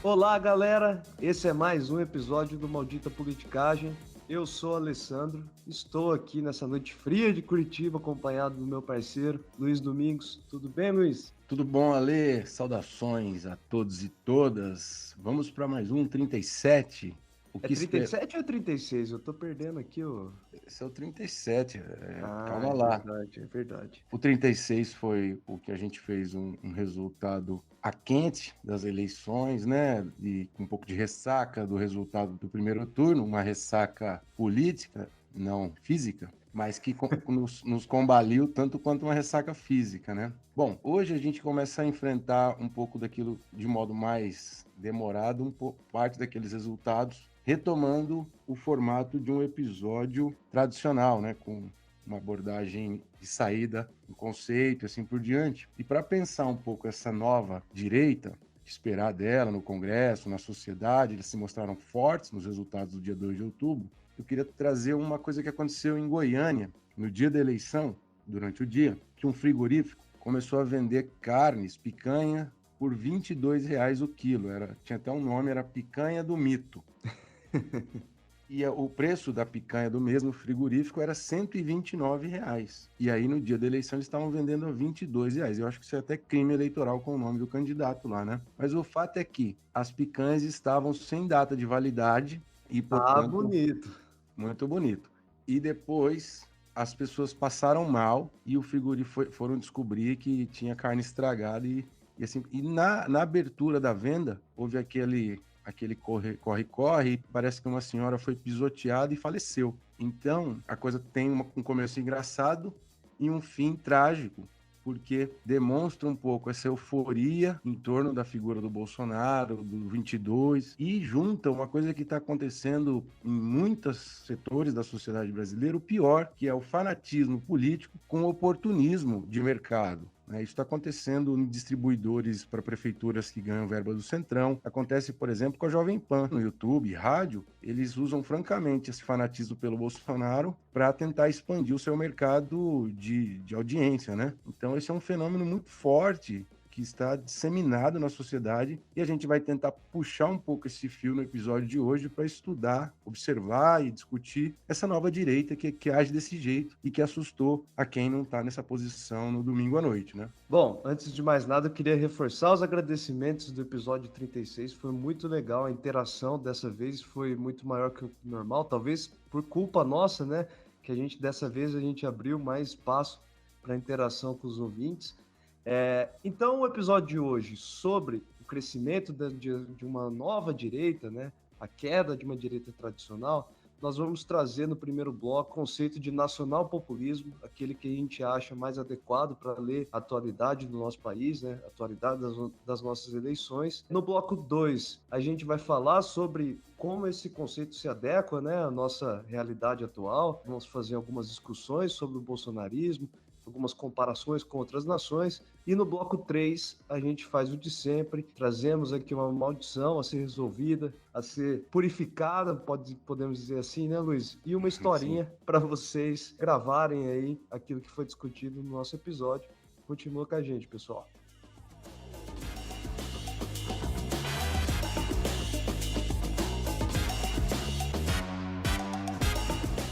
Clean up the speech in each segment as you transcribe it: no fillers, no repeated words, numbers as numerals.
Olá, galera! Esse é mais um episódio do Maldita Politicagem. Eu sou Alessandro, estou aqui nessa noite fria de Curitiba, acompanhado do meu parceiro Luiz Domingos. Tudo bem, Luiz? Tudo bom, Ale? Saudações a todos e todas. Vamos para mais um 37. O É que espera? 37 ou é 36? Eu tô perdendo aqui o... Esse é o 37. Ah, Calma é lá. verdade, é verdade. O 36 foi o que a gente fez um resultado a quente das eleições, né? E com um pouco de ressaca do resultado do primeiro turno, uma ressaca política, não física, mas que nos combaliu tanto quanto uma ressaca física, né? Bom, hoje a gente começa a enfrentar um pouco daquilo de modo mais demorado, parte daqueles resultados, retomando o formato de um episódio tradicional, né? Com uma abordagem de saída, um conceito, assim por diante. E para pensar um pouco essa nova direita, esperar dela no Congresso, na sociedade, eles se mostraram fortes nos resultados do dia 2 de outubro, eu queria trazer uma coisa que aconteceu em Goiânia, no dia da eleição, durante o dia, que um frigorífico começou a vender carnes, picanha, por R$ 22 o quilo. Tinha até um nome, era picanha do mito. E o preço da picanha do mesmo frigorífico era R$ 129. E aí, no dia da eleição, eles estavam vendendo a R$ 22. Eu acho que isso é até crime eleitoral com o nome do candidato lá, né? Mas o fato é que as picanhas estavam sem data de validade e, Ah, portanto, bonito. muito bonito. E depois as pessoas passaram mal e o frigorífico foram descobrir que tinha carne estragada e assim. E na abertura da venda houve aquele corre-corre e parece que uma senhora foi pisoteada e faleceu. Então a coisa tem um começo engraçado e um fim trágico, porque demonstra um pouco essa euforia em torno da figura do Bolsonaro, do 22, e junta uma coisa que está acontecendo em muitos setores da sociedade brasileira, o pior, que é o fanatismo político com o oportunismo de mercado. Isso está acontecendo em distribuidores para prefeituras que ganham verba do Centrão. Acontece, por exemplo, com a Jovem Pan no YouTube, rádio. Eles usam francamente esse fanatismo pelo Bolsonaro para tentar expandir o seu mercado de audiência, né? Então, esse é um fenômeno muito forte que está disseminado na sociedade e a gente vai tentar puxar um pouco esse fio no episódio de hoje para estudar, observar e discutir essa nova direita que age desse jeito e que assustou a quem não está nessa posição no domingo à noite, né? Bom, antes de mais nada, eu queria reforçar os agradecimentos do episódio 36. Foi muito legal, a interação dessa vez foi muito maior que o normal, talvez por culpa nossa, né? Que dessa vez a gente abriu mais espaço para interação com os ouvintes. Então, o episódio de hoje sobre o crescimento de uma nova direita, né? A queda de uma direita tradicional, nós vamos trazer no primeiro bloco o conceito de nacional-populismo, aquele que a gente acha mais adequado para ler a atualidade do nosso país, né? A atualidade das nossas eleições. No bloco 2, a gente vai falar sobre como esse conceito se adequa, né, à nossa realidade atual. Vamos fazer algumas discussões sobre o bolsonarismo, algumas comparações com outras nações. E no bloco 3, a gente faz o de sempre, trazemos aqui uma maldição a ser resolvida, a ser purificada, podemos dizer assim, né, Luiz? E uma Sim. historinha para vocês gravarem aí aquilo que foi discutido no nosso episódio. Continua com a gente, pessoal.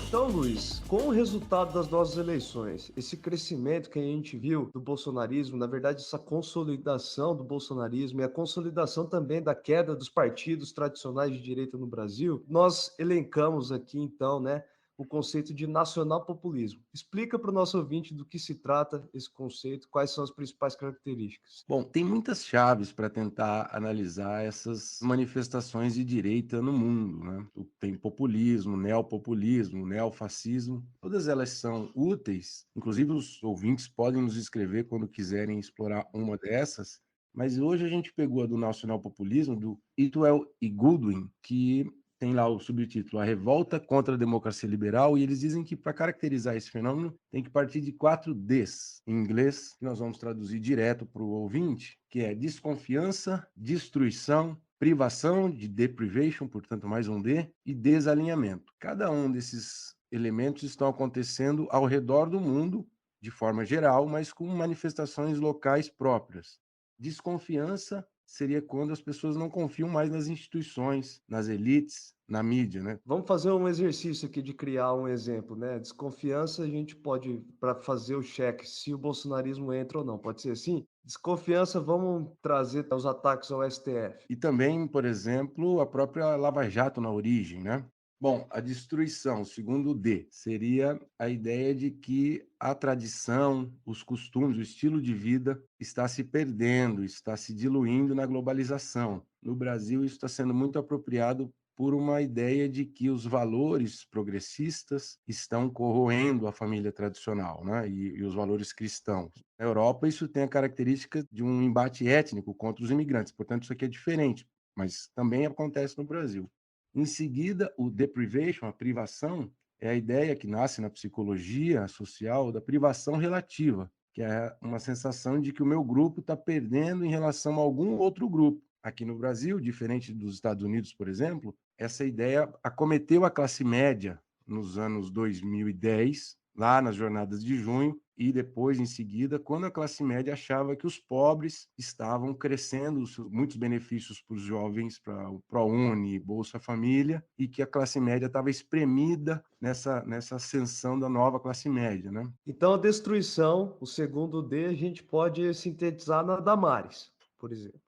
Então, Luiz, com o resultado das nossas eleições, esse crescimento que a gente viu do bolsonarismo, na verdade, essa consolidação do bolsonarismo e a consolidação também da queda dos partidos tradicionais de direita no Brasil, nós elencamos aqui, então, né, o conceito de nacional-populismo. Explica para o nosso ouvinte do que se trata esse conceito, quais são as principais características. Bom, tem muitas chaves para tentar analisar essas manifestações de direita no mundo, né? Tem populismo, neopopulismo, neofascismo, todas elas são úteis, inclusive os ouvintes podem nos escrever quando quiserem explorar uma dessas, mas hoje a gente pegou a do nacionalpopulismo, do Itwell e Goodwin, que tem lá o subtítulo A Revolta contra a Democracia Liberal, e eles dizem que para caracterizar esse fenômeno tem que partir de 4 Ds, em inglês, que nós vamos traduzir direto para o ouvinte, que é desconfiança, destruição, privação, de deprivation, portanto mais um D, e desalinhamento. Cada um desses elementos estão acontecendo ao redor do mundo, de forma geral, mas com manifestações locais próprias. Desconfiança seria quando as pessoas não confiam mais nas instituições, nas elites, na mídia, né? Vamos fazer um exercício aqui de criar um exemplo, né? Desconfiança, a gente pode, para fazer o cheque se o bolsonarismo entra ou não, pode ser assim? Desconfiança, vamos trazer os ataques ao STF. E também, por exemplo, a própria Lava Jato na origem, né? Bom, a destruição, segundo o D, seria a ideia de que a tradição, os costumes, o estilo de vida está se perdendo, está se diluindo na globalização. No Brasil, isso está sendo muito apropriado por uma ideia de que os valores progressistas estão corroendo a família tradicional, né? E os valores cristãos. Na Europa, isso tem a característica de um embate étnico contra os imigrantes, portanto, isso aqui é diferente, mas também acontece no Brasil. Em seguida, o deprivation, a privação, é a ideia que nasce na psicologia social da privação relativa, que é uma sensação de que o meu grupo está perdendo em relação a algum outro grupo. Aqui no Brasil, diferente dos Estados Unidos, por exemplo, essa ideia acometeu a classe média nos anos 2010, lá nas jornadas de junho, e depois, em seguida, quando a classe média achava que os pobres estavam crescendo, muitos benefícios para os jovens, para o ProUni, Bolsa Família, e que a classe média estava espremida nessa ascensão da nova classe média, né? Então, a destruição, o segundo D, a gente pode sintetizar na Damares, por exemplo,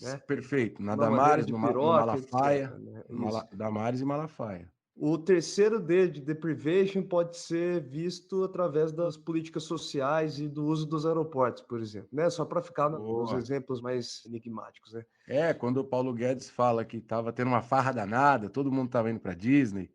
né? Perfeito. De Na uma maneira Damares, de no piroca, Malafaia, etc, né? Isso. Damares e Malafaia. O terceiro D de deprivation pode ser visto através das políticas sociais e do uso dos aeroportos, por exemplo, né? Só para ficar nos Boa. exemplos mais enigmáticos, né? Quando o Paulo Guedes fala que estava tendo uma farra danada, todo mundo estava indo para Disney,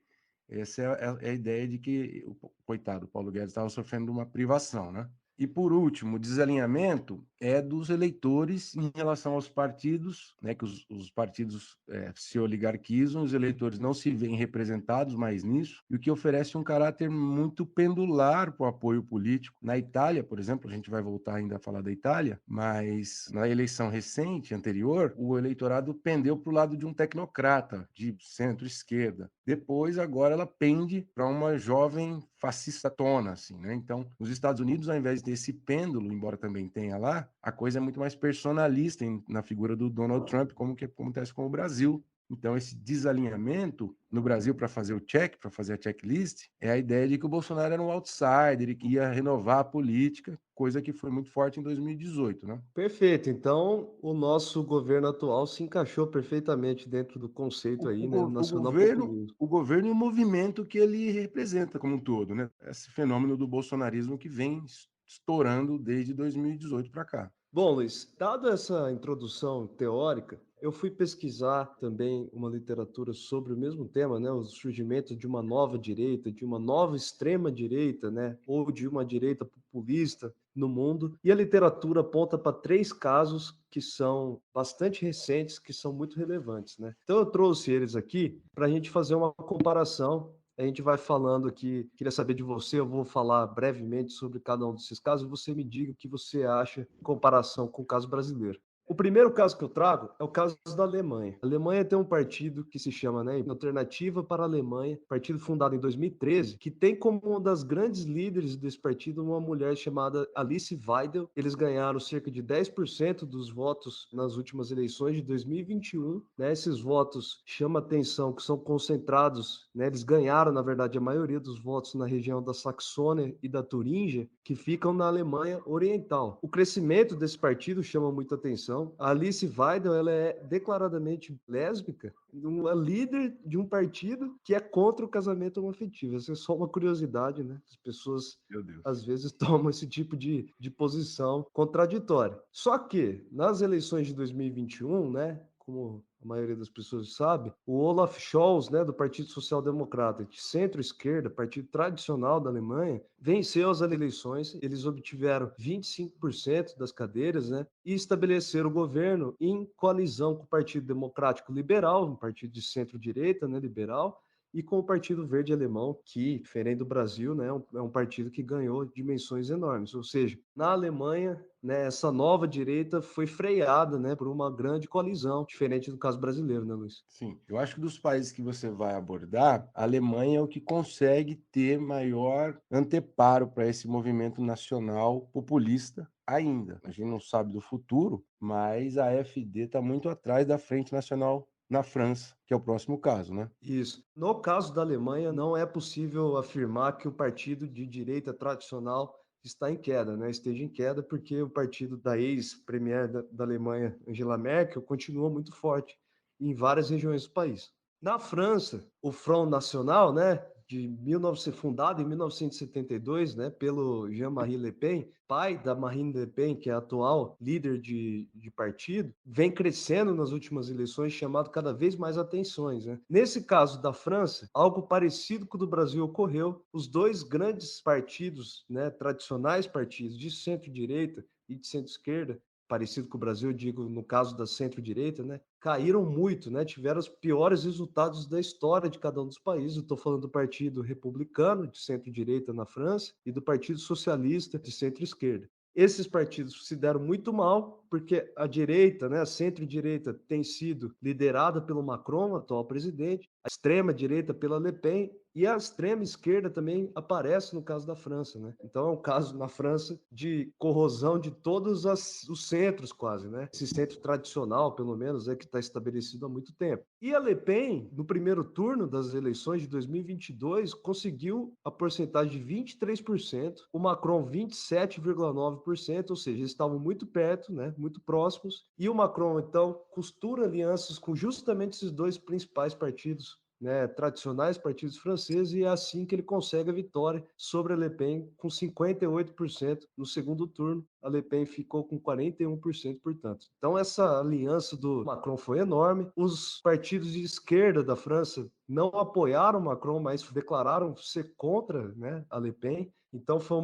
essa é a ideia de que, coitado, o Paulo Guedes estava sofrendo uma privação, né? E, por último, o desalinhamento é dos eleitores em relação aos partidos, né, que os partidos se oligarquizam, os eleitores não se veem representados mais nisso, e o que oferece um caráter muito pendular para o apoio político. Na Itália, por exemplo, a gente vai voltar ainda a falar da Itália, mas na eleição recente, anterior, o eleitorado pendeu para o lado de um tecnocrata, de centro-esquerda. Depois, agora, ela pende para uma jovem fascista tona, assim, né? Então, nos Estados Unidos, ao invés de ter esse pêndulo, embora também tenha lá, a coisa é muito mais personalista na figura do Donald Trump, como que acontece com o Brasil. Então, esse desalinhamento no Brasil para fazer o check, para fazer a checklist, é a ideia de que o Bolsonaro era um outsider e que ia renovar a política, coisa que foi muito forte em 2018, né? Perfeito. Então, o nosso governo atual se encaixou perfeitamente dentro do conceito aí, né, do nacional populismo. O governo e o movimento que ele representa como um todo, né? Esse fenômeno do bolsonarismo que vem estourando desde 2018 para cá. Bom, Luiz, dado essa introdução teórica, eu fui pesquisar também uma literatura sobre o mesmo tema, né, o surgimento de uma nova direita, de uma nova extrema direita, né, ou de uma direita populista no mundo. E a literatura aponta para três casos que são bastante recentes, que são muito relevantes, né? Então eu trouxe eles aqui para a gente fazer uma comparação. A gente vai falando aqui, queria saber de você, eu vou falar brevemente sobre cada um desses casos, e você me diga o que você acha em comparação com o caso brasileiro. O primeiro caso que eu trago é o caso da Alemanha. A Alemanha tem um partido que se chama, né, Alternativa para a Alemanha, partido fundado em 2013, que tem como uma das grandes líderes desse partido uma mulher chamada Alice Weidel. Eles ganharam cerca de 10% dos votos nas últimas eleições de 2021. Né? Esses votos chamam atenção que são concentrados, né? Eles ganharam, na verdade, a maioria dos votos na região da Saxônia e da Turíngia, que ficam na Alemanha Oriental. O crescimento desse partido chama muita atenção. A Alice Weidel, ela é declaradamente lésbica, uma líder de um partido que é contra o casamento homoafetivo. Essa é só uma curiosidade, né? As pessoas Meu Deus. às vezes tomam esse tipo de posição contraditória. Só que nas eleições de 2021, né, como a maioria das pessoas sabe, o Olaf Scholz, né, do Partido Social Democrata, de centro-esquerda, partido tradicional da Alemanha, venceu as eleições, eles obtiveram 25% das cadeiras, né, e estabeleceram o governo em coalizão com o Partido Democrático Liberal, um partido de centro-direita, né, liberal, e com o Partido Verde Alemão, que, diferente do Brasil, né, é um partido que ganhou dimensões enormes. Ou seja, na Alemanha, né, essa nova direita foi freada, né, por uma grande coalizão, diferente do caso brasileiro, né, Luiz? Sim, eu acho que dos países que você vai abordar, a Alemanha é o que consegue ter maior anteparo para esse movimento nacional populista ainda. A gente não sabe do futuro, mas a AfD está muito atrás da Frente Nacional na França, que é o próximo caso, né? Isso. No caso da Alemanha, não é possível afirmar que o partido de direita tradicional está em queda, né? Esteja em queda, porque o partido da ex-premier da Alemanha, Angela Merkel, continua muito forte em várias regiões do país. Na França, o Front National, né, de 1900, fundado em 1972, né, pelo Jean-Marie Le Pen, pai da Marine Le Pen, que é a atual líder de partido, vem crescendo nas últimas eleições, chamado cada vez mais atenções, né? Nesse caso da França, algo parecido com o do Brasil ocorreu. Os dois grandes partidos, né, tradicionais partidos de centro-direita e de centro-esquerda, parecido com o Brasil, eu digo no caso da centro-direita, né, caíram muito, né, tiveram os piores resultados da história de cada um dos países. Eu estou falando do Partido Republicano, de centro-direita na França, e do Partido Socialista, de centro-esquerda. Esses partidos se deram muito mal, porque a direita, né, a centro-direita, tem sido liderada pelo Macron, atual presidente, a extrema-direita pela Le Pen, e a extrema-esquerda também aparece no caso da França, né? Então é um caso na França de corrosão de todos os centros quase, né? Esse centro tradicional, pelo menos, é que está estabelecido há muito tempo. E a Le Pen, no primeiro turno das eleições de 2022, conseguiu a porcentagem de 23%, o Macron 27,9%, ou seja, eles estavam muito perto, né? Muito próximos. E o Macron, então, costura alianças com justamente esses dois principais partidos, né, tradicionais partidos franceses, e é assim que ele consegue a vitória sobre a Le Pen com 58% no segundo turno. A Le Pen ficou com 41%, portanto. Então essa aliança do Macron foi enorme. Os partidos de esquerda da França não apoiaram Macron, mas declararam ser contra, né, a Le Pen. Então foi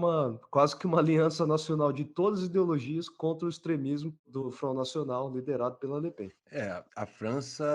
quase que uma aliança nacional de todas as ideologias contra o extremismo do Front Nacional, liderado pela Le Pen. A França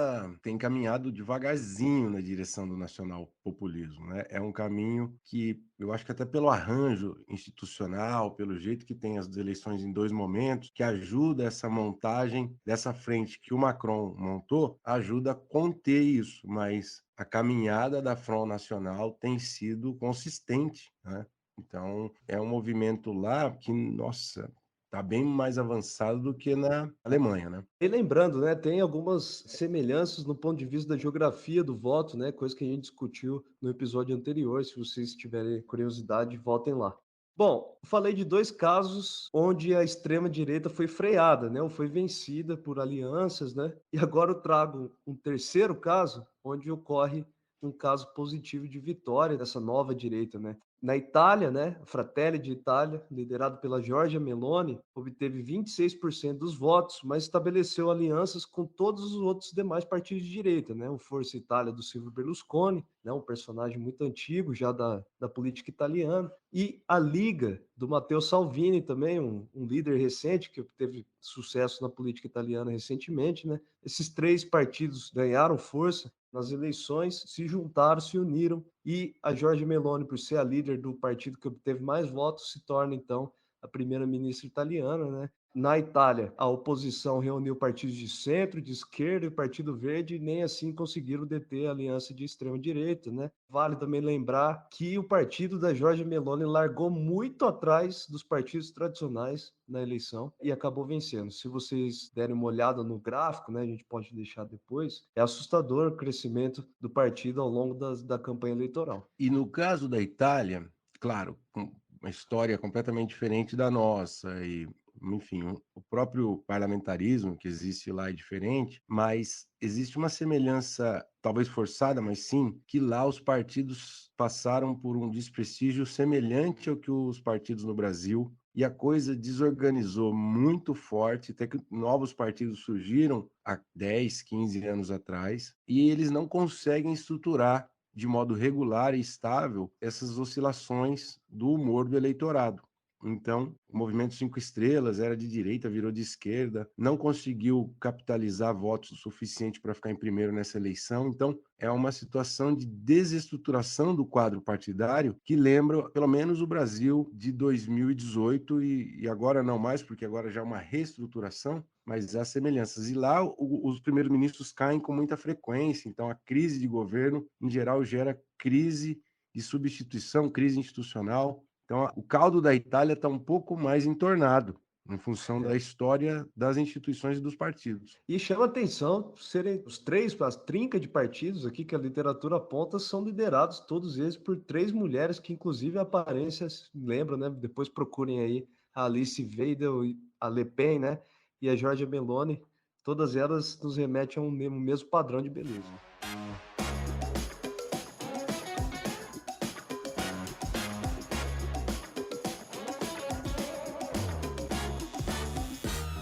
tem caminhado devagarzinho na direção do nacional-populismo, né? É um caminho que eu acho que até pelo arranjo institucional, pelo jeito que tem as eleições em dois momentos, que ajuda essa montagem dessa frente que o Macron montou, ajuda a conter isso, mas a caminhada da Front Nacional tem sido consistente, né? Então, é um movimento lá que, nossa, está bem mais avançado do que na Alemanha, né? E lembrando, né, tem algumas semelhanças no ponto de vista da geografia do voto, né, coisa que a gente discutiu no episódio anterior. Se vocês tiverem curiosidade, voltem lá. Bom, falei de dois casos onde a extrema-direita foi freada, né, ou foi vencida por alianças, né, e agora eu trago um terceiro caso, onde ocorre um caso positivo de vitória dessa nova direita, né. Na Itália, né, a Fratelli de Itália, liderado pela Giorgia Meloni, obteve 26% dos votos, mas estabeleceu alianças com todos os outros demais partidos de direita, né? O Força Itália do Silvio Berlusconi, né, um personagem muito antigo já da política italiana, e a Liga do Matteo Salvini também, um líder recente que teve sucesso na política italiana recentemente, né? Esses três partidos ganharam força nas eleições, se juntaram, se uniram, e a Giorgia Meloni, por ser a líder do partido que obteve mais votos, se torna, então, a primeira-ministra italiana, né? Na Itália, a oposição reuniu partidos de centro, de esquerda e o Partido Verde, e nem assim conseguiram deter a aliança de extrema-direita, né? Vale também lembrar que o partido da Giorgia Meloni largou muito atrás dos partidos tradicionais na eleição e acabou vencendo. Se vocês derem uma olhada no gráfico, né, a gente pode deixar depois, é assustador o crescimento do partido ao longo da campanha eleitoral. E no caso da Itália, claro, com uma história completamente diferente da nossa, e, enfim, o próprio parlamentarismo que existe lá é diferente, mas existe uma semelhança, talvez forçada, mas sim, que lá os partidos passaram por um desprestígio semelhante ao que os partidos no Brasil. E a coisa desorganizou muito forte, até que novos partidos surgiram há 10, 15 anos atrás, e eles não conseguem estruturar de modo regular e estável essas oscilações do humor do eleitorado. Então, o Movimento Cinco Estrelas era de direita, virou de esquerda, não conseguiu capitalizar votos o suficiente para ficar em primeiro nessa eleição. Então, é uma situação de desestruturação do quadro partidário que lembra, pelo menos, o Brasil de 2018 e agora não mais, porque agora já é uma reestruturação, mas há semelhanças. E lá os primeiros ministros caem com muita frequência, então a crise de governo, em geral, gera crise de substituição, crise institucional. Então, o caldo da Itália está um pouco mais entornado, em função da história das instituições e dos partidos. E chama atenção serem os três, as trinca de partidos aqui que a literatura aponta, são liderados todos eles por três mulheres que, inclusive, a aparência lembra, né? Depois procurem aí a Alice Weidel, a Le Pen, né? E a Giorgia Meloni. Todas elas nos remetem a um mesmo padrão de beleza.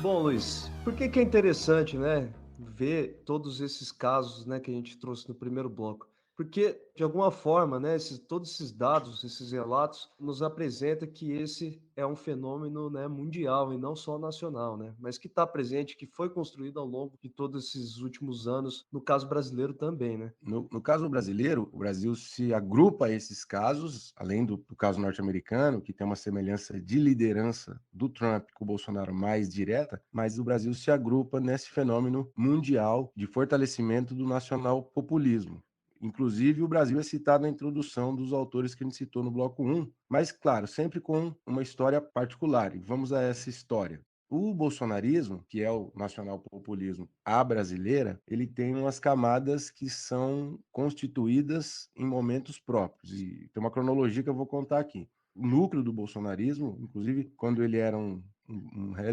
Bom, Luiz, por que é interessante, né, ver todos esses casos, né, que a gente trouxe no primeiro bloco? Porque, de alguma forma, né, todos esses dados, esses relatos, nos apresenta que esse é um fenômeno, né, mundial e não só nacional, né, mas que está presente, que foi construído ao longo de todos esses últimos anos, no caso brasileiro também, né? No caso brasileiro, o Brasil se agrupa a esses casos, além do caso norte-americano, que tem uma semelhança de liderança do Trump com o Bolsonaro mais direta, mas o Brasil se agrupa nesse fenômeno mundial de fortalecimento do nacional-populismo. Inclusive, o Brasil é citado na introdução dos autores que a gente citou no bloco 1, mas, claro, sempre com uma história particular. E vamos a essa história. O bolsonarismo, que é o nacional-populismo à brasileira, ele tem umas camadas que são constituídas em momentos próprios. E tem uma cronologia que eu vou contar aqui. O núcleo do bolsonarismo, inclusive quando ele era um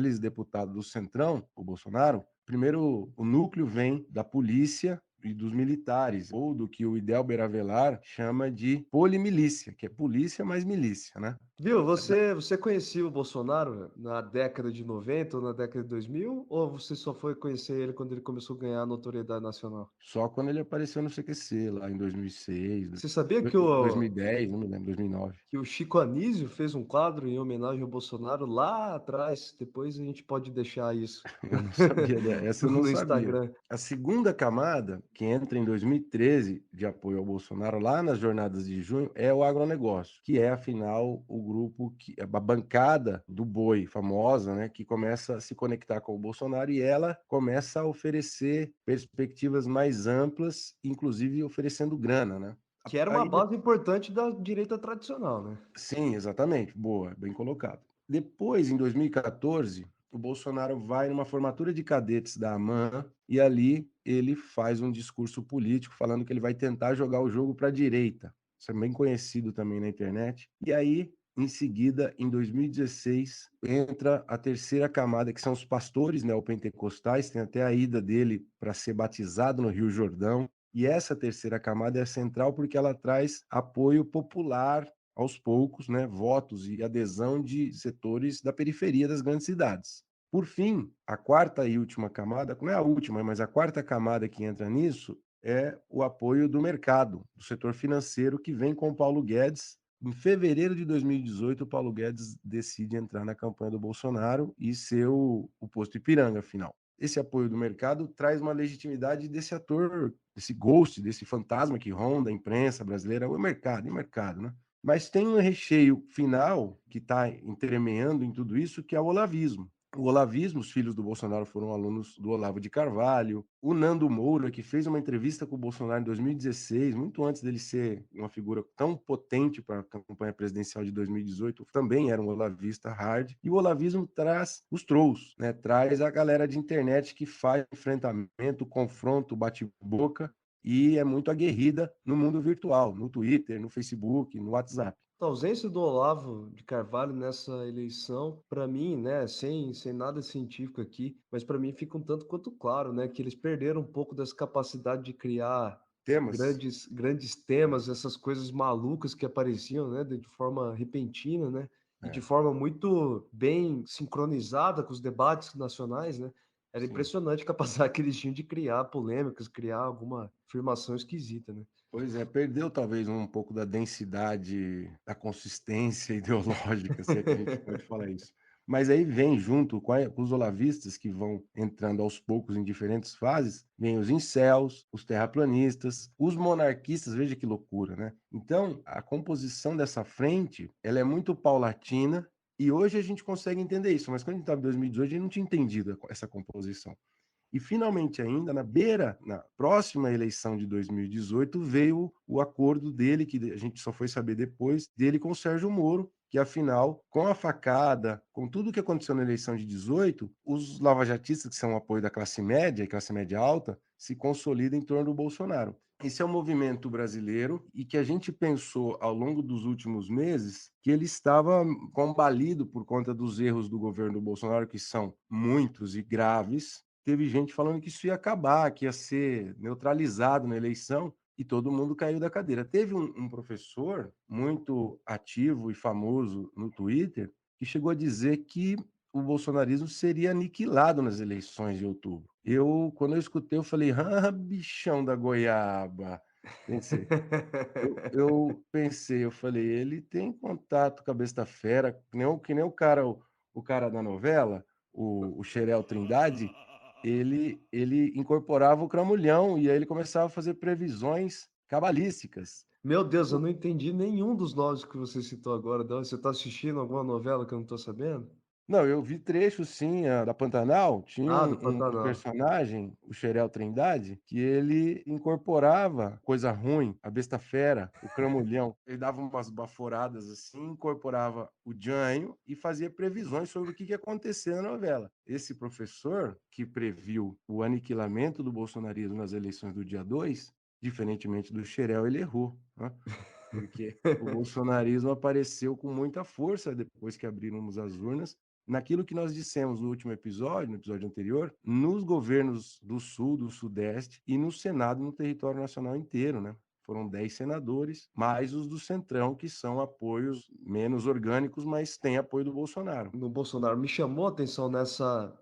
ex-deputado do Centrão, o Bolsonaro, primeiro o núcleo vem da polícia e dos militares, ou do que o Idelber Avelar chama de polimilícia, que é polícia mais milícia, né? Viu, você conhecia o Bolsonaro na década de 90 ou na década de 2000? Ou você só foi conhecer ele quando ele começou a ganhar notoriedade nacional? Só quando ele apareceu no CQC, lá em 2006, Você sabia 2010, não me lembro, 2009. que o Chico Anísio fez um quadro em homenagem ao Bolsonaro lá atrás? Depois a gente pode deixar isso Eu não sabia, essa eu não no sabia. Instagram. A segunda camada, que entra em 2013 de apoio ao Bolsonaro, lá nas jornadas de junho, é o agronegócio, que é, afinal, o grupo, a bancada do boi famosa, né, que começa a se conectar com o Bolsonaro e ela começa a oferecer perspectivas mais amplas, inclusive oferecendo grana, né? Que era uma Aí base importante da direita tradicional, né? Sim, exatamente. Boa, bem colocado. Depois, em 2014, o Bolsonaro vai numa formatura de cadetes da AMAN e ali ele faz um discurso político falando que ele vai tentar jogar o jogo para a direita. Isso é bem conhecido também na internet. E aí, em seguida, em 2016, entra a terceira camada, que são os pastores neopentecostais. Tem até a ida dele para ser batizado no Rio Jordão. E essa terceira camada é central porque ela traz apoio popular aos poucos, né, votos e adesão de setores da periferia das grandes cidades. Por fim, a quarta e última camada, não é a última, mas a quarta camada que entra nisso é o apoio do mercado, do setor financeiro, que vem com o Paulo Guedes. Em fevereiro de 2018, o Paulo Guedes decide entrar na campanha do Bolsonaro e ser o posto Ipiranga, afinal. Esse apoio do mercado traz uma legitimidade desse ator, desse ghost, desse fantasma que ronda a imprensa brasileira, o mercado, né? Mas tem um recheio final que está entremeando em tudo isso, que é o olavismo. O olavismo, os filhos do Bolsonaro foram alunos do Olavo de Carvalho. O Nando Moura, que fez uma entrevista com o Bolsonaro em 2016, muito antes dele ser uma figura tão potente para a campanha presidencial de 2018, também era um olavista hard. E o olavismo traz os trolls, né? Traz a galera de internet que faz enfrentamento, confronto, bate-boca e é muito aguerrida no mundo virtual, no Twitter, no Facebook, no WhatsApp. A ausência do Olavo de Carvalho nessa eleição, para mim, né, sem nada científico aqui, mas para mim fica um tanto quanto claro, né, que eles perderam um pouco dessa capacidade de criar Temas? grandes temas, essas coisas malucas que apareciam, né, de forma repentina, né, e de É. forma muito bem sincronizada com os debates nacionais, né. Era sim. impressionante a capacidade que eles tinham de criar polêmicas, criar alguma afirmação esquisita, né? Pois é, perdeu talvez um pouco da densidade, da consistência ideológica, se é que a gente pode falar isso. Mas aí vem junto com os olavistas que vão entrando aos poucos em diferentes fases, vem os incels, os terraplanistas, os monarquistas, veja que loucura, né? Então, a composição dessa frente, ela é muito paulatina e hoje a gente consegue entender isso, mas quando a gente estava em 2018, a gente não tinha entendido essa composição. E finalmente ainda na próxima eleição de 2018 veio o acordo dele, que a gente só foi saber depois, dele com o Sérgio Moro, que afinal, com a facada, com tudo o que aconteceu na eleição de 18, os lavajatistas, que são o apoio da classe média e classe média alta, se consolidam em torno do Bolsonaro. Esse é um movimento brasileiro e que a gente pensou ao longo dos últimos meses que ele estava combalido por conta dos erros do governo Bolsonaro, que são muitos e graves. Teve gente falando que isso ia acabar, que ia ser neutralizado na eleição, e todo mundo caiu da cadeira. Teve um professor muito ativo e famoso no Twitter que chegou a dizer que o bolsonarismo seria aniquilado nas eleições de outubro. Quando eu escutei, eu falei, ah, bichão da goiaba. Pensei, eu pensei, eu falei, ele tem contato com a besta fera, que nem o cara da novela, o Xerel Trindade, ele incorporava o cramulhão e aí ele começava a fazer previsões cabalísticas. Meu Deus, eu não entendi nenhum dos nomes que você citou agora. Não. Você tá assistindo alguma novela que eu não tô sabendo? Não, eu vi trechos, sim, da Pantanal, tinha Ah, do um Pantanal. personagem, o Xerel Trindade, que ele incorporava coisa ruim, a besta fera, o cramulhão. Ele dava umas baforadas assim, incorporava o Jânio e fazia previsões sobre o que ia acontecer na novela. Esse professor, que previu o aniquilamento do bolsonarismo nas eleições do dia 2, diferentemente do Xerel, ele errou, né? Porque o bolsonarismo apareceu com muita força depois que abrimos as urnas, naquilo que nós dissemos no último episódio, no episódio anterior, nos governos do Sul, do Sudeste e no Senado, no território nacional inteiro, né? Foram 10 senadores, mais os do Centrão, que são apoios menos orgânicos, mas têm apoio do Bolsonaro. No Bolsonaro. Me chamou a atenção nessa,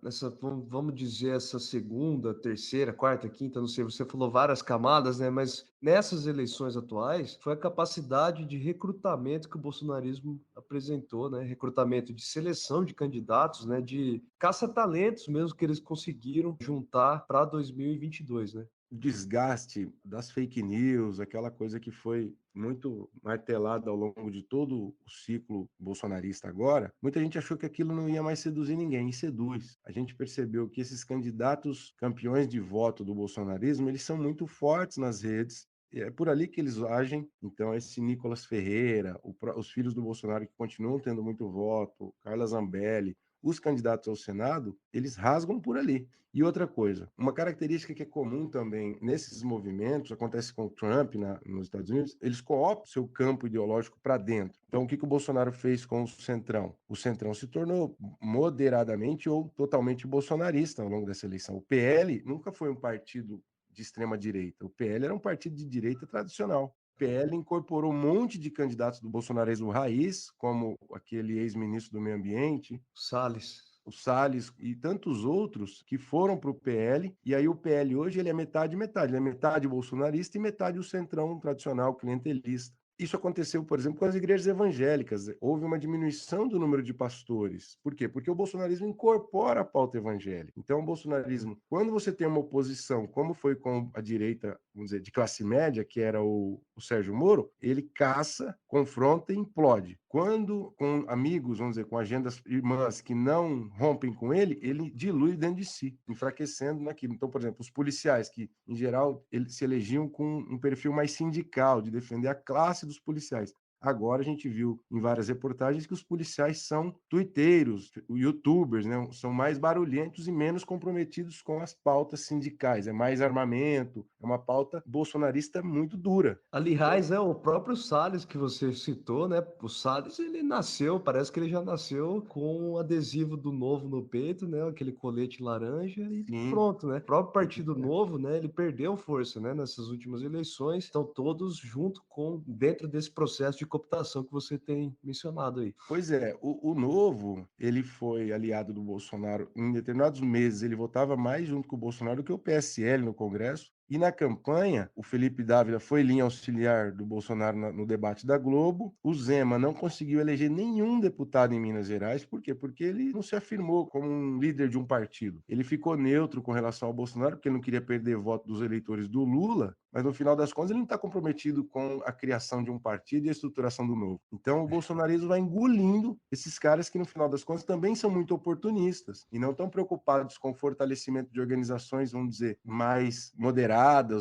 vamos dizer, essa segunda, terceira, quarta, quinta, não sei, você falou várias camadas, né? Mas nessas eleições atuais, foi a capacidade de recrutamento que o bolsonarismo apresentou, né? Recrutamento de seleção de candidatos, né? De caça-talentos mesmo que eles conseguiram juntar para 2022, né? Desgaste das fake news, aquela coisa que foi muito martelada ao longo de todo o ciclo bolsonarista agora, muita gente achou que aquilo não ia mais seduzir ninguém, e seduz. A gente percebeu que esses candidatos campeões de voto do bolsonarismo, eles são muito fortes nas redes, e é por ali que eles agem. Então, esse Nicolas Ferreira, os filhos do Bolsonaro que continuam tendo muito voto, Carla Zambelli, os candidatos ao Senado, eles rasgam por ali. E outra coisa, uma característica que é comum também nesses movimentos, acontece com o Trump nos Estados Unidos, eles cooptam seu campo ideológico para dentro. Então, o que o Bolsonaro fez com o Centrão? O Centrão se tornou moderadamente ou totalmente bolsonarista ao longo dessa eleição. O PL nunca foi um partido de extrema direita. O PL era um partido de direita tradicional. O PL incorporou um monte de candidatos do bolsonarismo raiz, como aquele ex-ministro do Meio Ambiente, Salles. o Salles e tantos outros que foram para o PL, e aí o PL hoje ele é metade metade, ele é metade bolsonarista e metade o centrão tradicional clientelista. Isso aconteceu, por exemplo, com as igrejas evangélicas. Houve uma diminuição do número de pastores. Por quê? Porque o bolsonarismo incorpora a pauta evangélica. Então, o bolsonarismo, quando você tem uma oposição, como foi com a direita, vamos dizer, de classe média, que era o Sérgio Moro, ele caça, confronta e implode. Quando, com amigos, vamos dizer, com agendas irmãs que não rompem com ele dilui dentro de si, enfraquecendo naquilo. Então, por exemplo, os policiais, que, em geral, eles se elegiam com um perfil mais sindical, de defender a classe dos policiais. Agora a gente viu em várias reportagens que os policiais são tuiteiros, youtubers, né? São mais barulhentos e menos comprometidos com as pautas sindicais. É mais armamento, é uma pauta bolsonarista muito dura. Aliás, é o próprio Salles que você citou, né? O Salles, ele nasceu, parece que ele já nasceu com um adesivo do Novo no peito, né? Aquele colete laranja e Sim, pronto, né? O próprio Partido Novo, né? Ele perdeu força, né? Nessas últimas eleições. Estão todos junto com, dentro desse processo de cooptação que você tem mencionado aí. Pois é, o Novo, ele foi aliado do Bolsonaro. Em determinados meses, ele votava mais junto com o Bolsonaro do que o PSL no Congresso. E na campanha, o Felipe Dávila foi linha auxiliar do Bolsonaro no debate da Globo. O Zema não conseguiu eleger nenhum deputado em Minas Gerais. Por quê? Porque ele não se afirmou como um líder de um partido. Ele ficou neutro com relação ao Bolsonaro, porque ele não queria perder voto dos eleitores do Lula, mas no final das contas ele não está comprometido com a criação de um partido e a estruturação do Novo. Então o bolsonarismo vai engolindo esses caras que no final das contas também são muito oportunistas e não estão preocupados com o fortalecimento de organizações, vamos dizer, mais moderadas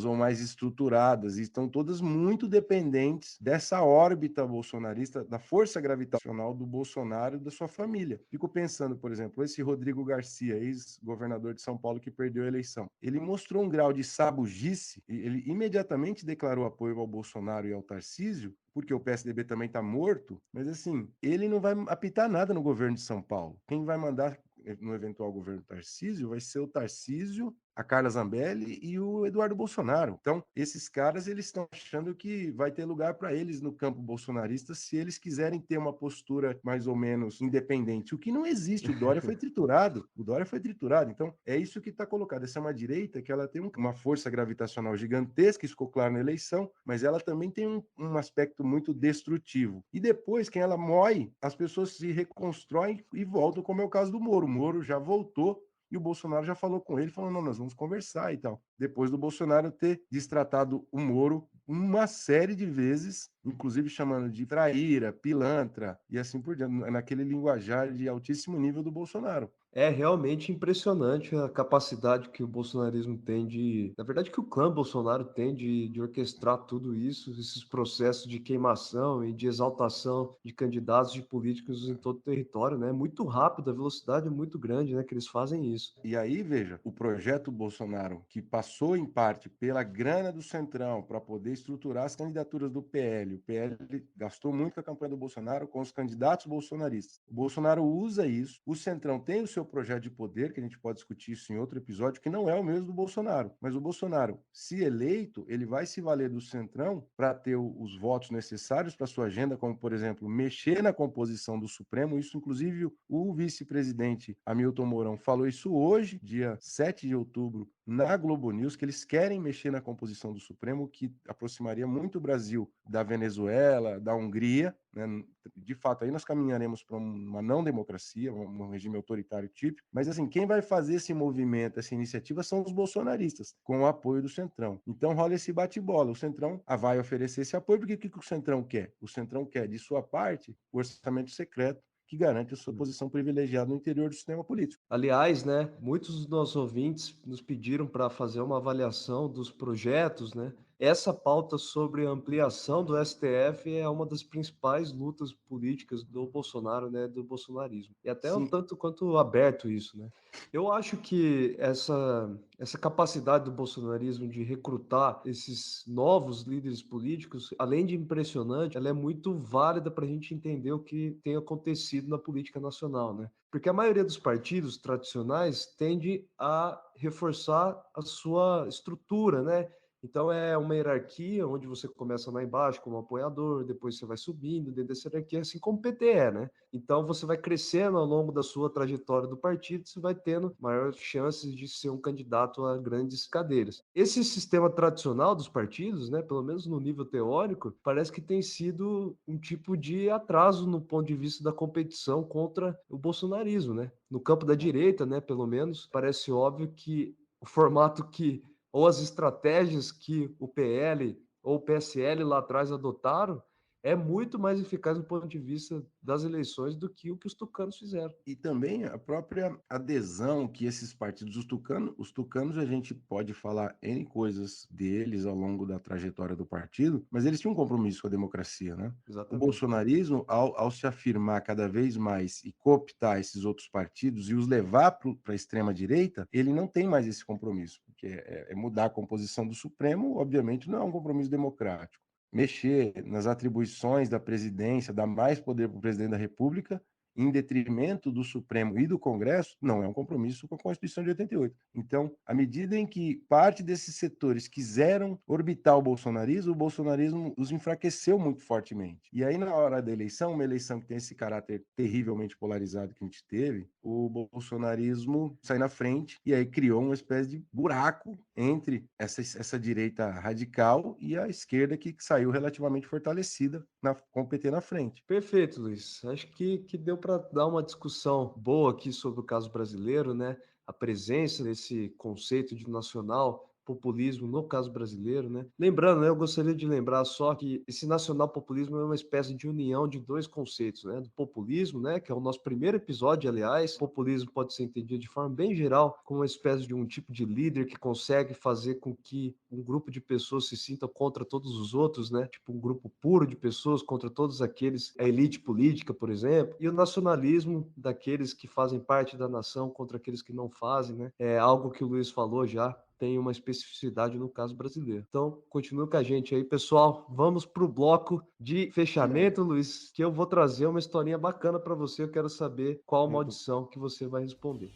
ou mais estruturadas, e estão todas muito dependentes dessa órbita bolsonarista, da força gravitacional do Bolsonaro e da sua família. Fico pensando, por exemplo, esse Rodrigo Garcia, ex-governador de São Paulo que perdeu a eleição. Ele mostrou um grau de sabugice, ele imediatamente declarou apoio ao Bolsonaro e ao Tarcísio, porque o PSDB também está morto, mas assim, ele não vai apitar nada no governo de São Paulo. Quem vai mandar no eventual governo Tarcísio vai ser o Tarcísio, a Carla Zambelli e o Eduardo Bolsonaro. Então, esses caras, eles estão achando que vai ter lugar para eles no campo bolsonarista se eles quiserem ter uma postura mais ou menos independente, o que não existe. O Dória foi triturado. O Dória foi triturado. Então, é isso que está colocado. Essa é uma direita que ela tem uma força gravitacional gigantesca, isso ficou claro na eleição, mas ela também tem um aspecto muito destrutivo. E depois, quem ela moe, as pessoas se reconstroem e voltam, como é o caso do Moro. O Moro já voltou e o Bolsonaro já falou com ele, falando, não, nós vamos conversar e tal. Depois do Bolsonaro ter destratado o Moro uma série de vezes, inclusive chamando de traíra, pilantra e assim por diante, naquele linguajar de altíssimo nível do Bolsonaro. É realmente impressionante a capacidade que o bolsonarismo tem de, na verdade, que o clã Bolsonaro tem de orquestrar tudo isso, esses processos de queimação e de exaltação de candidatos, de políticos em todo o território, né? Muito rápido, a velocidade é muito grande, né? Que eles fazem isso. E aí, veja, o projeto Bolsonaro, que passou em parte pela grana do Centrão para poder estruturar as candidaturas do PL. O PL gastou muito com a campanha do Bolsonaro com os candidatos bolsonaristas. O Bolsonaro usa isso. O Centrão tem o seu projeto de poder, que a gente pode discutir isso em outro episódio, que não é o mesmo do Bolsonaro. Mas o Bolsonaro, se eleito, ele vai se valer do Centrão para ter os votos necessários para sua agenda, como, por exemplo, mexer na composição do Supremo. Isso, inclusive, o vice-presidente Hamilton Mourão falou isso hoje, dia 7 de outubro, na Globo News, que eles querem mexer na composição do Supremo, que aproximaria muito o Brasil da Venezuela, da Hungria, né? De fato, aí nós caminharemos para uma não democracia, um regime autoritário típico, mas assim, quem vai fazer esse movimento, essa iniciativa são os bolsonaristas, com o apoio do Centrão. Então rola esse bate-bola, o Centrão vai oferecer esse apoio, porque o que o Centrão quer? O Centrão quer, de sua parte, o orçamento secreto, que garante a sua posição privilegiada no interior do sistema político. Aliás, né, muitos dos nossos ouvintes nos pediram para fazer uma avaliação dos projetos, né? Essa pauta sobre a ampliação do STF é uma das principais lutas políticas do Bolsonaro, né, do bolsonarismo. E até um Sim, tanto quanto aberto isso, né? Eu acho que essa capacidade do bolsonarismo de recrutar esses novos líderes políticos, além de impressionante, ela é muito válida para a gente entender o que tem acontecido na política nacional, né? Porque a maioria dos partidos tradicionais tende a reforçar a sua estrutura, né? Então é uma hierarquia onde você começa lá embaixo como apoiador, depois você vai subindo dentro dessa hierarquia, assim como o PT é, né? Então você vai crescendo ao longo da sua trajetória do partido, você vai tendo maiores chances de ser um candidato a grandes cadeiras. Esse sistema tradicional dos partidos, né, pelo menos no nível teórico, parece que tem sido um tipo de atraso no ponto de vista da competição contra o bolsonarismo, né? No campo da direita, né, pelo menos, parece óbvio que o formato que ou as estratégias que o PL ou o PSL lá atrás adotaram é muito mais eficaz do ponto de vista das eleições do que o que os tucanos fizeram. e também a própria adesão que esses partidos, os tucanos a gente pode falar N coisas deles ao longo da trajetória do partido, mas eles tinham um compromisso com a democracia, né? O Exatamente. bolsonarismo, ao se afirmar cada vez mais e cooptar esses outros partidos e os levar para a extrema-direita, ele não tem mais esse compromisso, porque é mudar a composição do Supremo, obviamente, não é um compromisso democrático. Mexer nas atribuições da presidência, dar mais poder para o presidente da República, em detrimento do Supremo e do Congresso, não é um compromisso com a Constituição de 88. Então, à medida em que parte desses setores quiseram orbitar o bolsonarismo os enfraqueceu muito fortemente. E aí, na hora da eleição, uma eleição que tem esse caráter terrivelmente polarizado que a gente teve, o bolsonarismo sai na frente e aí criou uma espécie de buraco entre essa direita radical e a esquerda que saiu relativamente fortalecida com o PT na frente. Perfeito, Luiz. Acho que deu para dar uma discussão boa aqui sobre o caso brasileiro, né? A presença desse conceito de nacional populismo no caso brasileiro, né? Lembrando, né, eu gostaria de lembrar só que esse nacional populismo é uma espécie de união de dois conceitos, né? Do populismo, né, que é o nosso primeiro episódio, aliás. O populismo pode ser entendido de forma bem geral como uma espécie de um tipo de líder que consegue fazer com que um grupo de pessoas se sinta contra todos os outros, né? Tipo um grupo puro de pessoas contra todos aqueles, a elite política, por exemplo, e o nacionalismo daqueles que fazem parte da nação contra aqueles que não fazem, né? É algo que o Luiz falou já, tem uma especificidade no caso brasileiro. Então, continua com a gente aí, pessoal. Vamos para o bloco de fechamento, Luiz, que eu vou trazer uma historinha bacana para você. Eu quero saber qual maldição que você vai responder.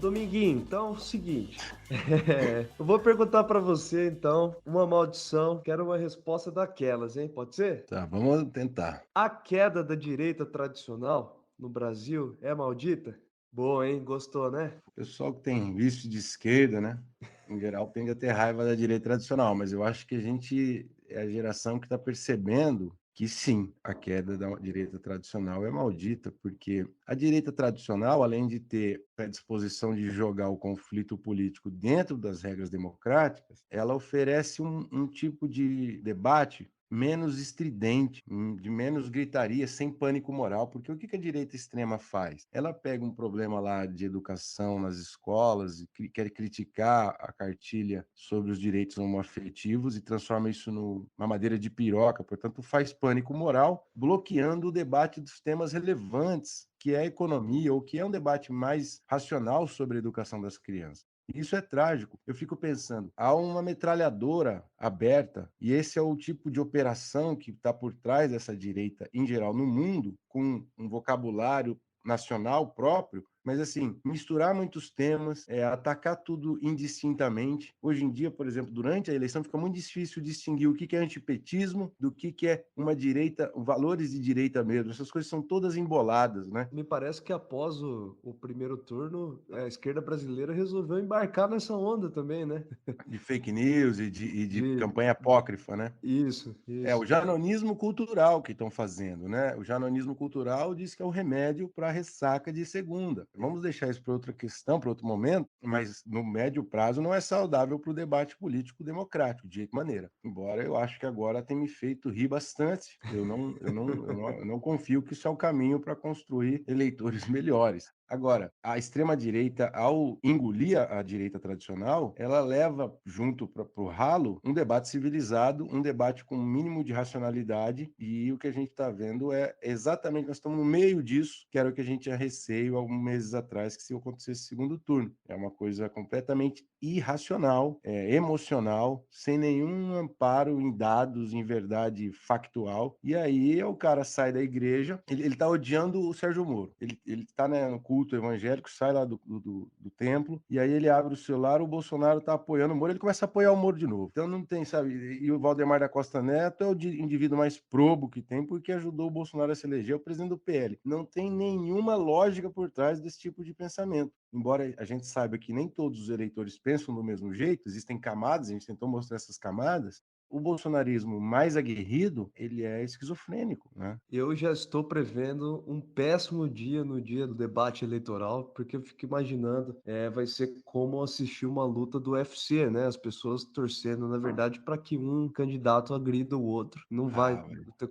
Dominguinho, então é o seguinte, eu vou perguntar para você, então, uma maldição, quero uma resposta daquelas, hein? Pode ser? Tá, vamos tentar. A queda da direita tradicional no Brasil é maldita? Boa, hein? Gostou, né? O pessoal que tem vício de esquerda, né? Em geral, tende a ter raiva da direita tradicional, mas eu acho que a gente é a geração que está percebendo que sim, a queda da direita tradicional é maldita, porque a direita tradicional, além de ter a disposição de jogar o conflito político dentro das regras democráticas, ela oferece um tipo de debate menos estridente, de menos gritaria, sem pânico moral, porque o que a direita extrema faz? Ela pega um problema lá de educação nas escolas e quer criticar a cartilha sobre os direitos homoafetivos e transforma isso numa madeira de piroca, portanto faz pânico moral, bloqueando o debate dos temas relevantes, que é a economia, ou que é um debate mais racional sobre a educação das crianças. Isso é trágico. Eu fico pensando, há uma metralhadora aberta, e esse é o tipo de operação que está por trás dessa direita, em geral, no mundo, com um vocabulário nacional próprio, mas assim, misturar muitos temas, atacar tudo indistintamente. Hoje em dia, por exemplo, durante a eleição, fica muito difícil distinguir o que é antipetismo do que é uma direita, valores de direita mesmo. Essas coisas são todas emboladas, né? Me parece que após o primeiro turno, a esquerda brasileira resolveu embarcar nessa onda também, né? De fake news e de De, campanha apócrifa, né? isso, É o isso. janonismo cultural que estão fazendo, né? O janonismo cultural diz que é o remédio para a ressaca de segunda. Vamos deixar isso para outra questão, para outro momento, mas no médio prazo não é saudável para o debate político democrático, de jeito maneira. Embora eu acho que agora tem me feito rir bastante. Eu não confio que isso é o caminho para construir eleitores melhores. Agora, a extrema-direita, ao engolir a direita tradicional, ela leva junto para o ralo um debate civilizado, um debate com um mínimo de racionalidade, e o que a gente está vendo é exatamente, nós estamos no meio disso, que era o que a gente tinha receio alguns meses atrás, que se acontecesse segundo turno. É uma coisa completamente irracional, emocional, sem nenhum amparo em dados, em verdade factual, e aí o cara sai da igreja, ele está odiando o Sérgio Moro, ele está, né, no culto evangélico, sai lá do templo, e aí ele abre o celular, o Bolsonaro está apoiando o Moro, ele começa a apoiar o Moro de novo. Então não tem, sabe, e o Valdemar da Costa Neto é o indivíduo mais probo que tem, porque ajudou o Bolsonaro a se eleger, o presidente do PL. Não tem nenhuma lógica por trás desse tipo de pensamento. Embora a gente saiba que nem todos os eleitores pensam do mesmo jeito, existem camadas, a gente tentou mostrar essas camadas, o bolsonarismo mais aguerrido, ele é esquizofrênico, né? Eu já estou prevendo um péssimo dia no dia do debate eleitoral, porque eu fico imaginando, vai ser como assistir uma luta do UFC, né? As pessoas torcendo, na verdade, para que um candidato agrida o outro. Não vai,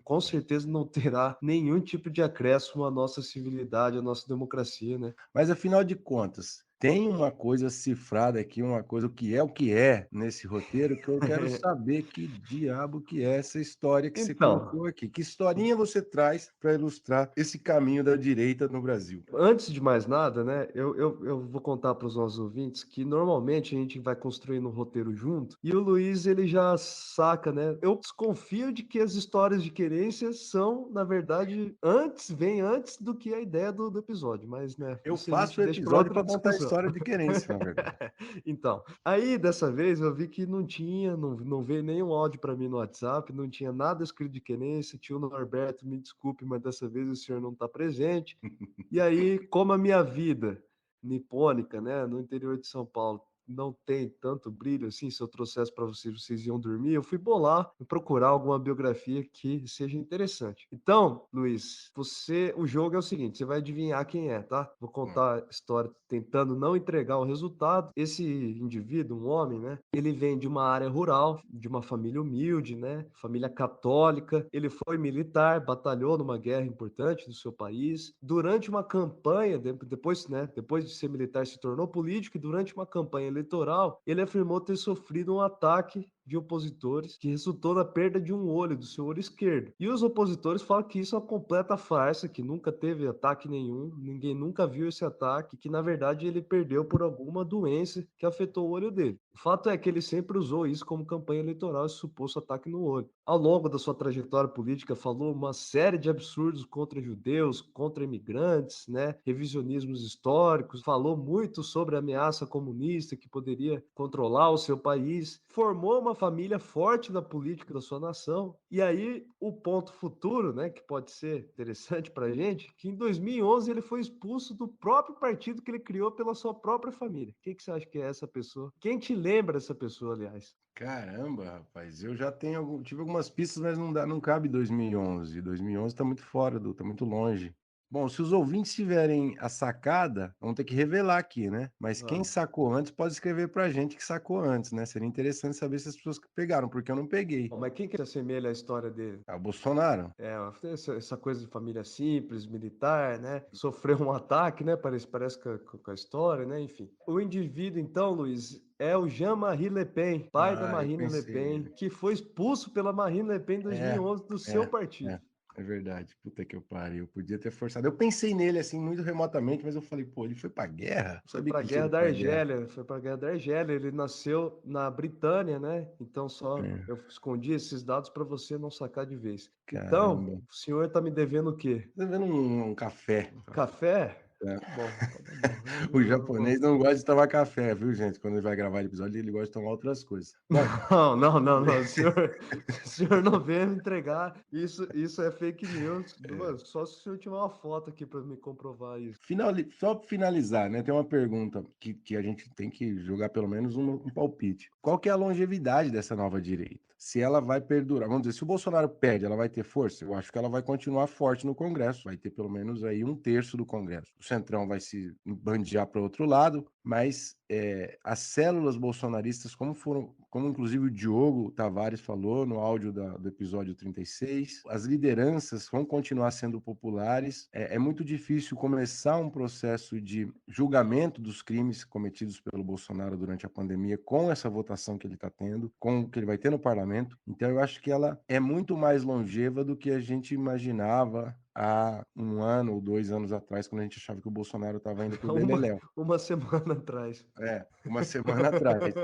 com certeza não terá nenhum tipo de acréscimo à nossa civilidade, à nossa democracia, né? Mas afinal de contas, Tem uma coisa cifrada aqui, uma coisa o que é nesse roteiro, que eu quero saber que diabo que é essa história que você Então, colocou aqui. Que historinha você traz para ilustrar esse caminho da direita no Brasil? antes de mais nada, né, eu vou contar para os nossos ouvintes que normalmente a gente vai construindo um roteiro junto e o Luiz ele já saca, né? Eu desconfio de que as histórias de querência são, na verdade, vem antes do que a ideia do episódio, mas, né, Eu isso a gente faço o deixa para episódio outra para contar a discussão. história de querência, na verdade. Então, aí dessa vez eu vi que não veio nenhum áudio para mim no WhatsApp, não tinha nada escrito de querência, tio Norberto, me desculpe, mas dessa vez o senhor não está presente. E aí, como a minha vida nipônica, né, no interior de São Paulo, não tem tanto brilho assim, se eu trouxesse para vocês, vocês iam dormir, eu fui bolar e procurar alguma biografia que seja interessante. Então, Luiz, o jogo é o seguinte, você vai adivinhar quem é, tá? Vou Hum. contar a história tentando não entregar o resultado. Esse indivíduo, um homem, né, ele vem de uma área rural, de uma família humilde, né, família católica. Ele foi militar, batalhou numa guerra importante do seu país. Durante uma campanha, depois, né, depois de ser militar, se tornou político e durante uma campanha eleitoral, ele afirmou ter sofrido um ataque de opositores que resultou na perda de um olho, do seu olho esquerdo. E os opositores falam que isso é uma completa farsa, que nunca teve ataque nenhum, ninguém nunca viu esse ataque, que na verdade ele perdeu por alguma doença que afetou o olho dele. O fato é que ele sempre usou isso como campanha eleitoral, esse suposto ataque no olho. Ao longo da sua trajetória política, falou uma série de absurdos contra judeus, contra imigrantes, né? Revisionismos históricos, falou muito sobre a ameaça comunista que poderia controlar o seu país, formou uma família forte na política da sua nação. E aí, o ponto futuro, né, que pode ser interessante para a gente, que em 2011 ele foi expulso do próprio partido que ele criou pela sua própria família. O que você acha que é essa pessoa? Quem te lembra dessa pessoa, aliás? Caramba, rapaz, eu já tive algumas pistas, mas não cabe 2011. 2011 tá muito fora tá muito longe. Bom, se os ouvintes tiverem a sacada, vamos ter que revelar aqui, né? Mas quem Vamos. sacou antes pode escrever pra gente que sacou antes, né? Seria interessante saber se as pessoas que pegaram, porque eu não peguei. Bom, mas quem que se assemelha à história dele? Ah, o Bolsonaro. É, essa coisa de família simples, militar, né? Sofreu um ataque, né? Parece com a história, né? Enfim. O indivíduo, então, Luiz, é o Jean-Marie Le Pen, pai da Ah, eu Marine Le pensei Pen, nele. que foi expulso pela Marine Le Pen em É, 2011 do seu é, partido. é. É verdade. Puta que eu pariu. Eu podia ter forçado. Eu pensei nele assim muito remotamente, mas eu falei, pô, ele foi pra guerra? Não Foi sabia para que a ele tinha Guerra ido da pra guerra. Argélia, foi para a Guerra da Argélia. Ele nasceu na Britânia, né? Então só É, eu escondi esses dados para você não sacar de vez. Então, caramba. o senhor está me devendo o quê? Tá vendo um café? Café? É. Tá bom, então tá bom. O japonês não gosta de tomar café, viu, gente? Quando ele vai gravar episódio, ele gosta de tomar outras coisas. Bom, Não. O senhor não veio me entregar. Isso é fake news. Só se o senhor tiver uma foto aqui para me comprovar isso. só para finalizar, né? Tem uma pergunta que a gente tem que jogar pelo menos um palpite. Qual que é a longevidade dessa nova direita? Se ela vai perdurar, vamos dizer, se o Bolsonaro perde, ela vai ter força? Eu acho que ela vai continuar forte no Congresso, vai ter pelo menos aí um terço do Congresso. O Centrão vai se bandear para outro lado, mas as células bolsonaristas, como inclusive o Diogo Tavares falou no áudio do episódio 36, as lideranças vão continuar sendo populares. É muito difícil começar um processo de julgamento dos crimes cometidos pelo Bolsonaro durante a pandemia com essa votação que ele está tendo, com o que ele vai ter no parlamento. Então, eu acho que ela é muito mais longeva do que a gente imaginava há 1 ano ou 2 anos atrás, quando a gente achava que o Bolsonaro estava indo para o Uma, Beleléu. uma semana atrás. Uma semana atrás.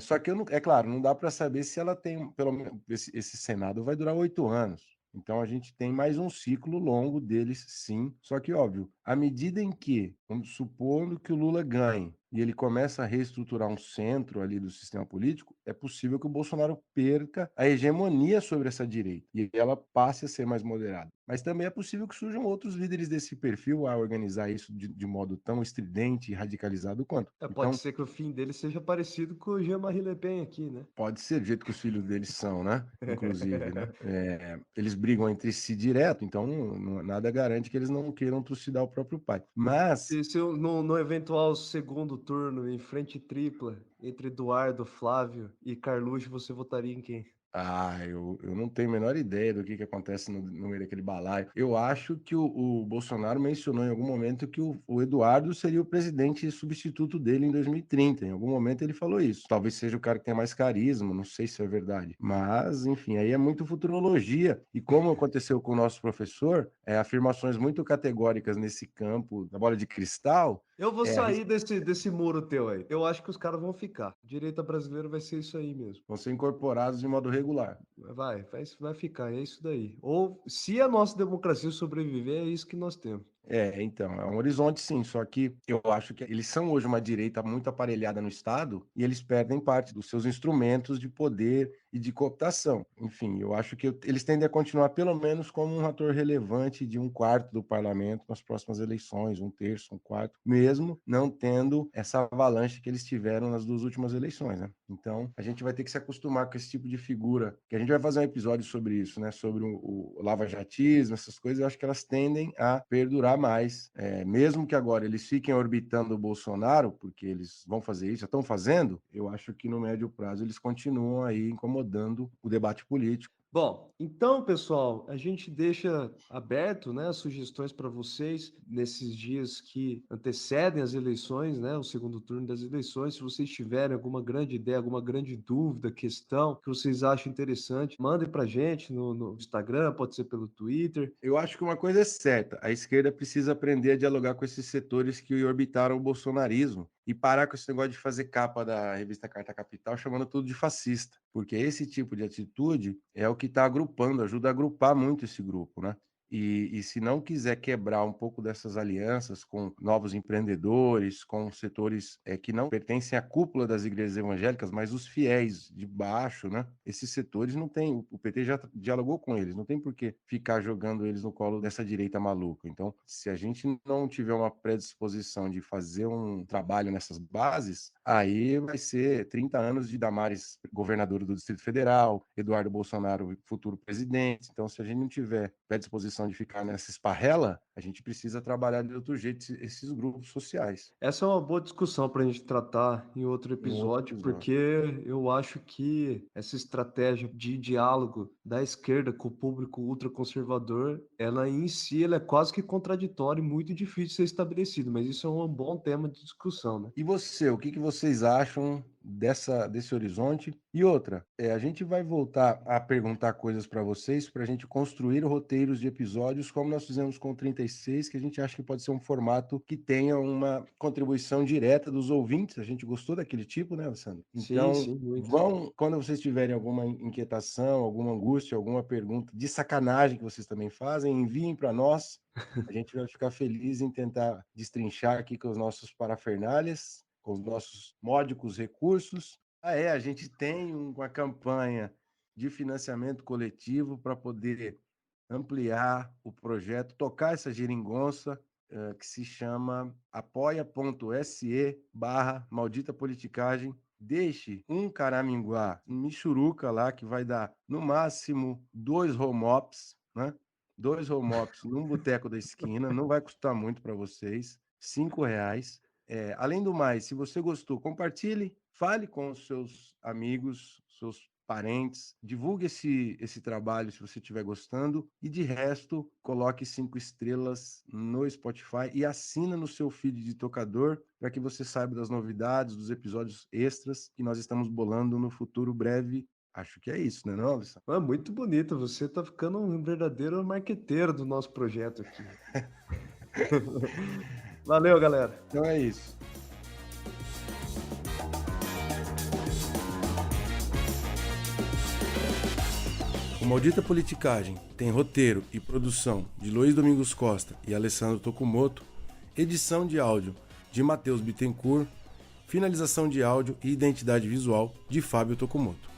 Só que é claro, não dá para saber se ela tem, pelo menos, esse Senado vai durar 8 anos. Então a gente tem mais um ciclo longo deles, sim. Só que, óbvio, à medida em que, vamos supondo que o Lula ganhe e ele começa a reestruturar um centro ali do sistema político, é possível que o Bolsonaro perca a hegemonia sobre essa direita e ela passe a ser mais moderada. Mas também é possível que surjam outros líderes desse perfil a organizar isso de modo tão estridente e radicalizado quanto. Pode Então, ser que o fim dele seja parecido com o Jean-Marie Le Pen aqui, né? pode ser do jeito que os filhos deles são, né? Inclusive, né? Eles brigam entre si direto, então nada garante que eles não queiram trucidar o próprio pai. Mas Se no eventual segundo turno, em frente tripla, entre Eduardo, Flávio e Carluxo, você votaria em quem? Eu não tenho a menor ideia do que acontece no meio daquele balaio. Eu acho que o Bolsonaro mencionou em algum momento que o Eduardo seria o presidente substituto dele em 2030. Em algum momento ele falou isso. Talvez seja o cara que tem mais carisma, não sei se é verdade. Mas, enfim, aí é muito futurologia. E como aconteceu com o nosso professor, afirmações muito categóricas nesse campo da bola de cristal. Eu vou sair desse muro teu aí. Eu acho que os caras vão ficar. Direita brasileira vai ser isso aí mesmo. Vão ser incorporados de modo regular. Vai ficar, é isso daí. Ou, se a nossa democracia sobreviver, é isso que nós temos. Então, é um horizonte sim, só que eu acho que eles são hoje uma direita muito aparelhada no Estado e eles perdem parte dos seus instrumentos de poder e de cooptação. Enfim, eu acho que eles tendem a continuar pelo menos como um ator relevante de 1/4 do parlamento nas próximas eleições, 1/3, 1/4, mesmo não tendo essa avalanche que eles tiveram nas 2 últimas eleições, né? Então, a gente vai ter que se acostumar com esse tipo de figura, que a gente vai fazer um episódio sobre isso, né? Sobre o lava-jatismo, essas coisas, eu acho que elas tendem a perdurar mais, mesmo que agora eles fiquem orbitando o Bolsonaro, porque eles vão fazer isso, já estão fazendo, eu acho que no médio prazo eles continuam aí incomodando o debate político. Bom, então, pessoal, a gente deixa aberto, né, as sugestões para vocês nesses dias que antecedem as eleições, né, o segundo turno das eleições. Se vocês tiverem alguma grande ideia, alguma grande dúvida, questão que vocês acham interessante, mandem para a gente no Instagram, pode ser pelo Twitter. Eu acho que uma coisa é certa, a esquerda precisa aprender a dialogar com esses setores que orbitaram o bolsonarismo e parar com esse negócio de fazer capa da revista Carta Capital chamando tudo de fascista, porque esse tipo de atitude é o que está agrupando, ajuda a agrupar muito esse grupo, né? E se não quiser quebrar um pouco dessas alianças com novos empreendedores, com setores que não pertencem à cúpula das igrejas evangélicas, mas os fiéis de baixo, né? Esses setores não tem, o PT já dialogou com eles, não tem por que ficar jogando eles no colo dessa direita maluca. Então, se a gente não tiver uma predisposição de fazer um trabalho nessas bases, aí vai ser 30 anos de Damares governador do Distrito Federal, Eduardo Bolsonaro futuro presidente. Então, se a gente não tiver predisposição de ficar nessa esparrela, a gente precisa trabalhar de outro jeito esses grupos sociais. Essa é uma boa discussão para a gente tratar em outro episódio, porque eu acho que essa estratégia de diálogo da esquerda com o público ultraconservador, ela em si ela é quase que contraditória e muito difícil de ser estabelecido, mas isso é um bom tema de discussão, né? E você, o que vocês acham desse horizonte? E outra, a gente vai voltar a perguntar coisas para vocês, para a gente construir roteiros de episódios, como nós fizemos com o 36, que a gente acha que pode ser um formato que tenha uma contribuição direta dos ouvintes. A gente gostou daquele tipo, né, Alessandro? Então, Sim, muito. quando vocês tiverem alguma inquietação, alguma angústia, alguma pergunta de sacanagem que vocês também fazem, enviem para nós. A gente vai ficar feliz em tentar destrinchar aqui com os nossos parafernálias, com os nossos módicos recursos. A gente tem uma campanha de financiamento coletivo para poder ampliar o projeto, tocar essa geringonça que se chama apoia.se/maldita politicagem. Deixe um caraminguá, um michuruca lá, que vai dar, no máximo, 2 home-ops, né? 2 home-ops num boteco da esquina, não vai custar muito para vocês, R$ 5. Além do mais, se você gostou, compartilhe, fale com os seus amigos, seus parentes, divulgue esse trabalho se você estiver gostando e, de resto, coloque 5 estrelas no Spotify e assina no seu feed de tocador para que você saiba das novidades, dos episódios extras que nós estamos bolando no futuro breve. Acho que é isso, né, não, Alisson? É muito bonito, você tá ficando um verdadeiro marqueteiro do nosso projeto aqui. Valeu, galera. Então é isso. O Maldita Politicagem tem roteiro e produção de Luiz Domingos Costa e Alessandro Tokumoto, edição de áudio de Matheus Bittencourt, finalização de áudio e identidade visual de Fábio Tokumoto.